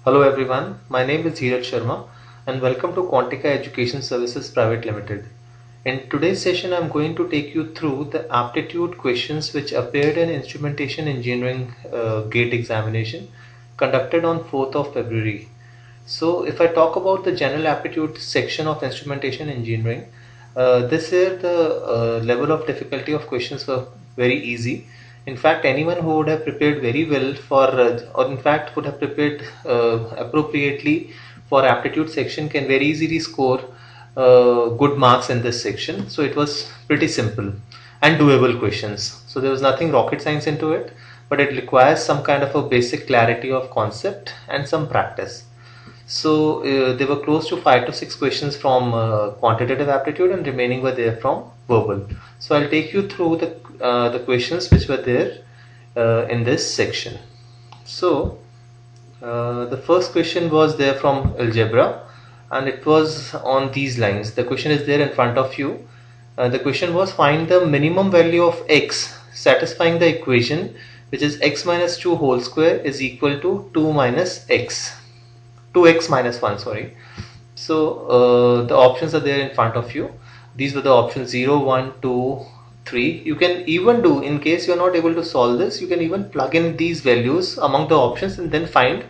Hello everyone, my name is Dheeraj Sharma and welcome to Quantica Education Services Private Limited. In today's session, I am going to take you through the aptitude questions which appeared in Instrumentation Engineering GATE examination conducted on 4th of February. So if I talk about the general aptitude section of Instrumentation Engineering, this year the level of difficulty of questions were very easy. In fact, anyone who would have prepared very well for, or in fact would have prepared appropriately for aptitude section can very easily score good marks in this section. So it was pretty simple and doable questions. So there was nothing rocket science into it, but it requires some kind of a basic clarity of concept and some practice. So there were close to 5 to 6 questions from quantitative aptitude and remaining were there from verbal. So I'll take you through the questions which were there in this section. So the first question was there from algebra and it was on these lines. The question is there in front of you. The question was, find the minimum value of x satisfying the equation which is x minus 2 whole square is equal to 2x minus 1, sorry. So the options are there in front of you. These were the options 0, 1, 2, 3. You can even do, in case you are not able to solve this, you can even plug in these values among the options and then find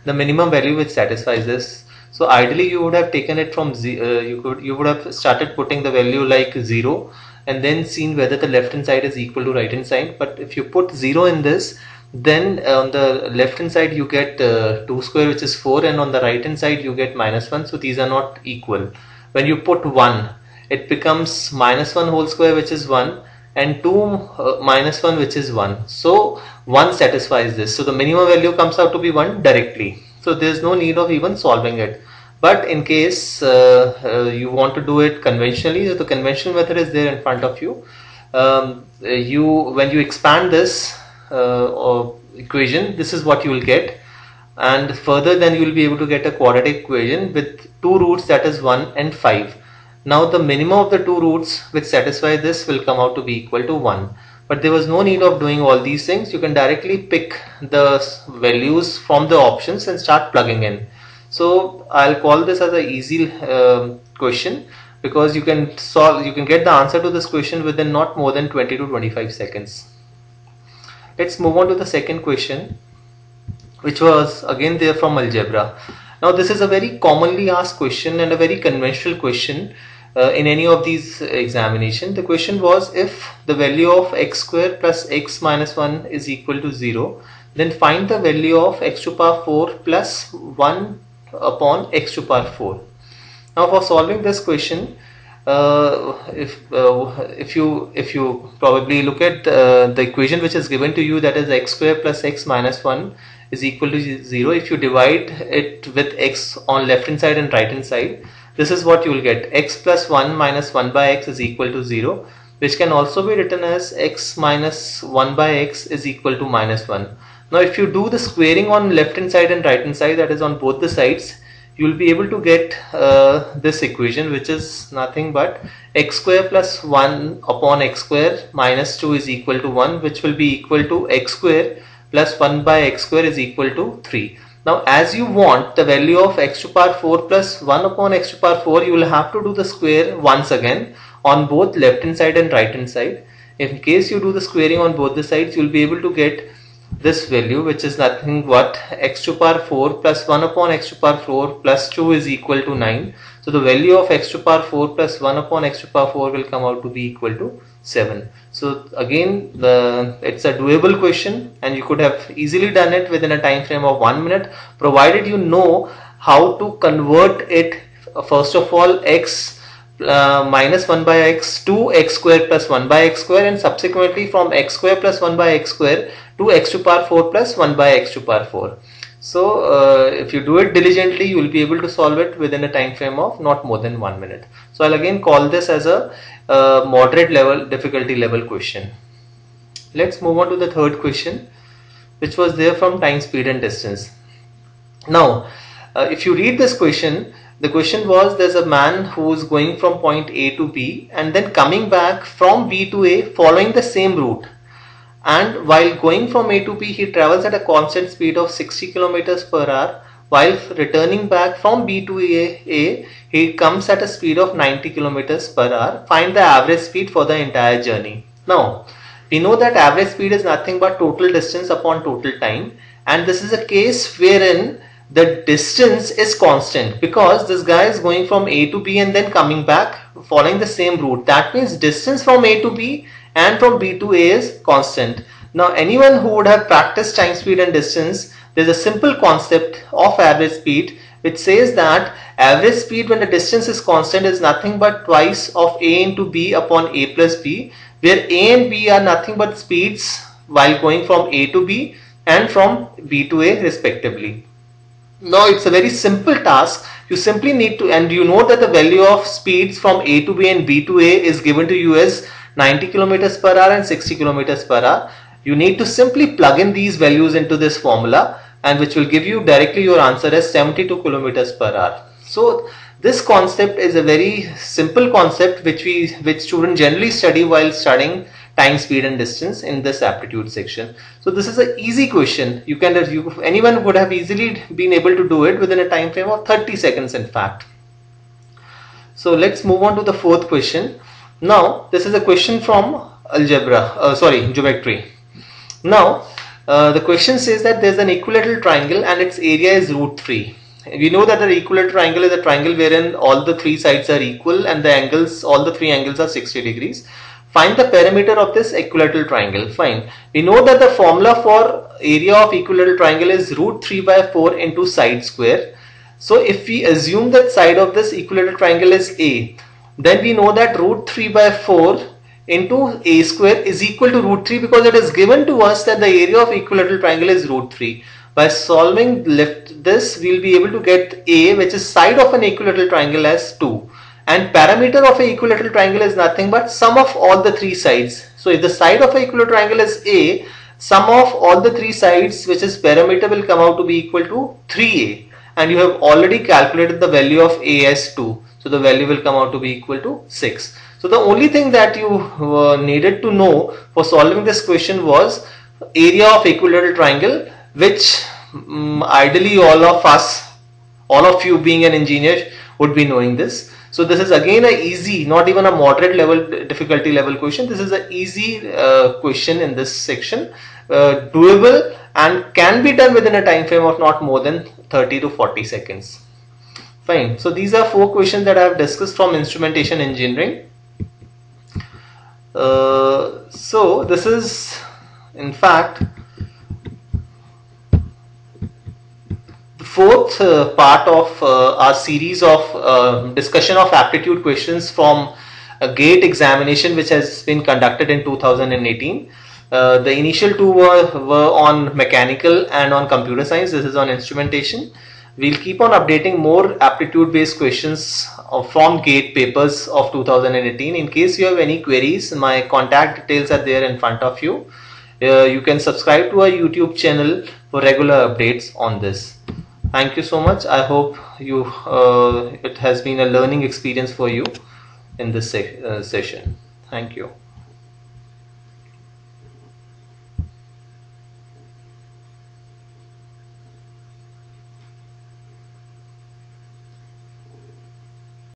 the minimum value which satisfies this. So ideally you would have taken it from you would have started putting the value like 0 and then seen whether the left hand side is equal to right hand side. But if you put 0 in this, then on the left hand side you get 2 square, which is 4, and on the right hand side you get minus 1. So these are not equal. When you put 1, it becomes minus 1 whole square, which is 1, and 2 minus 1, which is 1. So 1 satisfies this. So the minimum value comes out to be 1 directly. So there is no need of even solving it. But in case you want to do it conventionally, the conventional method is there in front of you. When you expand this equation, this is what you will get, and further then you will be able to get a quadratic equation with 2 roots, that is 1 and 5. Now the minimum of the 2 roots which satisfy this will come out to be equal to 1. But there was no need of doing all these things. You can directly pick the values from the options and start plugging in. So I'll call this as an easy question, because you can get the answer to this question within not more than 20 to 25 seconds. Let's move on to the second question, which was again there from algebra. Now this is a very commonly asked question and a very conventional question in any of these examinations. The question was, if the value of x square plus x minus 1 is equal to 0, then find the value of x to power 4 plus 1 upon x to power 4. Now for solving this question, if you probably look at the equation which is given to you, that is x square plus x minus 1 is equal to 0. If you divide it with x on left hand side and right hand side, this is what you will get. X plus 1 minus 1 by x is equal to 0, which can also be written as x minus 1 by x is equal to minus 1. Now if you do the squaring on left hand side and right hand side, that is on both the sides, you will be able to get this equation, which is nothing but x square plus 1 upon x square minus 2 is equal to 1, which will be equal to x square plus 1 by x square is equal to 3. Now as you want the value of x to power 4 plus 1 upon x to power 4, you will have to do the square once again on both left hand side and right hand side. In case you do the squaring on both the sides, you will be able to get this value, which is nothing but x to power 4 plus 1 upon x to power 4 plus 2 is equal to 9. So the value of x to power 4 plus 1 upon x to power 4 will come out to be equal to 7. So again, it's a doable question and you could have easily done it within a time frame of 1 minute, provided you know how to convert it, first of all, x minus 1 by x to x square plus 1 by x square, and subsequently from x square plus 1 by x square to x to power 4 plus 1 by x to power 4. So if you do it diligently, you will be able to solve it within a time frame of not more than 1 minute. So I'll again call this as a moderate level difficulty level question. Let's move on to the third question, which was there from time, speed and distance. Now if you read this question, the question was, there's a man who is going from point A to B and then coming back from B to A following the same route. And while going from A to B, he travels at a constant speed of 60 kilometers per hour while returning back from B to A, he comes at a speed of 90 kilometers per hour. Find the average speed for the entire journey. Now, we know that average speed is nothing but total distance upon total time, and this is a case wherein the distance is constant because this guy is going from A to B and then coming back following the same route. That means distance from A to B and from B to A is constant. Now, anyone who would have practiced time, speed and distance, there's a simple concept of average speed which says that average speed when the distance is constant is nothing but twice of A into B upon A plus B, where A and B are nothing but speeds while going from A to B and from B to A respectively. Now, it's a very simple task. You simply need to, and you know that the value of speeds from A to B and B to A is given to you as 90 kilometers per hour and 60 kilometers per hour. You need to simply plug in these values into this formula, and which will give you directly your answer as 72 kilometers per hour. So this concept is a very simple concept which students generally study while studying time, speed and distance in this aptitude section. So this is an easy question. Anyone would have easily been able to do it within a time frame of 30 seconds in fact. So let's move on to the fourth question. Now this is a question from geometry. Now the question says that there is an equilateral triangle and its area is √3. We know that the equilateral triangle is a triangle wherein all the three sides are equal and all the three angles are 60 degrees. Find the perimeter of this equilateral triangle. Fine. We know that the formula for area of equilateral triangle is √3/4 into side square. So if we assume that side of this equilateral triangle is A, then we know that √3/4 into A square is equal to √3 because it is given to us that the area of equilateral triangle is √3. By solving this, we will be able to get A, which is side of an equilateral triangle, as 2. And perimeter of an equilateral triangle is nothing but sum of all the three sides. So if the side of an equilateral triangle is A, sum of all the three sides, which is perimeter, will come out to be equal to 3A. And you have already calculated the value of A as 2. So the value will come out to be equal to 6. So the only thing that you needed to know for solving this question was area of equilateral triangle, which ideally all of you being an engineer would be knowing this. So this is again a easy, not even a moderate level difficulty level question. This is an easy question in this section, doable and can be done within a time frame of not more than 30 to 40 seconds. Fine. So these are 4 questions that I have discussed from instrumentation engineering. So this is in fact fourth part of our series of discussion of aptitude questions from a GATE examination which has been conducted in 2018. The initial 2 were on mechanical and on computer science. This is on instrumentation. We'll keep on updating more aptitude based questions from GATE papers of 2018. In case you have any queries, my contact details are there in front of you. You can subscribe to our YouTube channel for regular updates on this. Thank you so much. I hope it has been a learning experience for you in this session. Thank you.